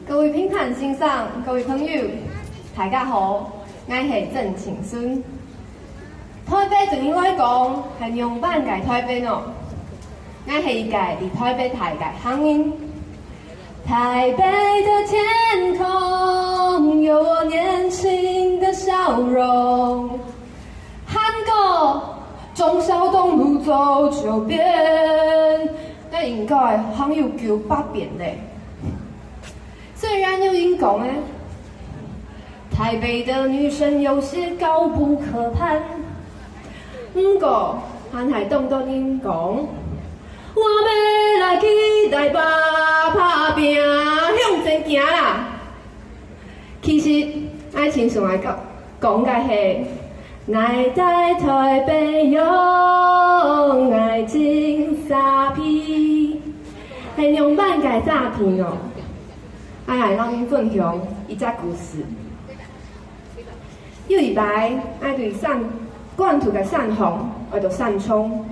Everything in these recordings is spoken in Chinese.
各位评判欣赏，各位朋友，大家好，我是郑庆孙。台北对我来讲是用板界台北哦，我是一届伫台北大界航运。台北的天空有我年轻的笑容，韩国忠孝东路走九遍，那应该航有900遍嘞。虽然有人讲诶，台北的女生有些高不可攀，不过还是当作人讲，我要来去台北打拼，向前行啦。其实爱情上来讲嘅是，爱在台北有爱情诈骗，係用板界诈骗哦。爱来让您分享一则故事。有一摆，爱对官土嘅散红，爱到散冲，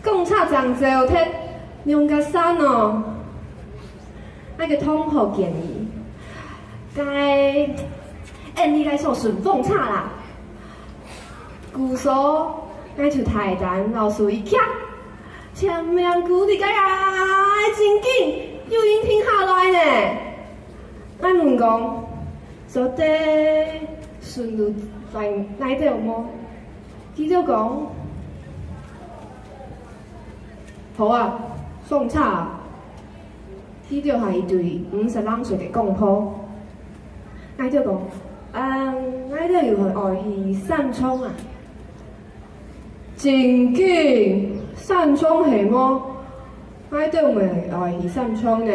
公差长就摕用个伞哦，爱个通好建议，该你该说顺风差啦。故说爱就台单老师一徛，前面鼓励个呀，真紧，有人停下来呢。俺问讲，做底顺路在哪条么？记者讲，好啊，送差啊。记者系一对52岁嘅公婆。记者讲，记者又去外去散冲啊？真紧，散冲系么？记者咪外去散冲呢？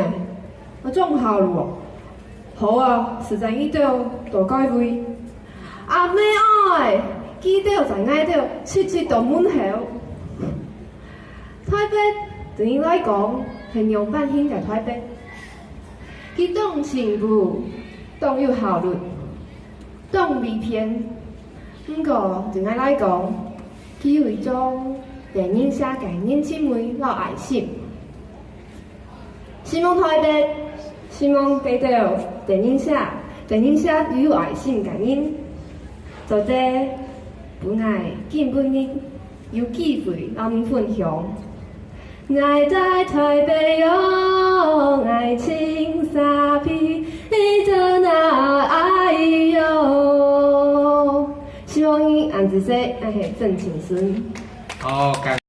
我种下路哦。好啊，实在呢度大改会。阿妹爱，记得在呢度切切到门口。台北对伊来讲，係用板興嘅台北。佢當前步，當有效率，當未偏。不過對我來講，佢有一種電影寫嘅年輕妹老愛心。希望台北。希望得到電影社有愛心感恩，做者本愛見本人有機會讓您分享。愛在台北有愛情撒皮，你的那愛有。希望你安子說，愛係正青春。好，感。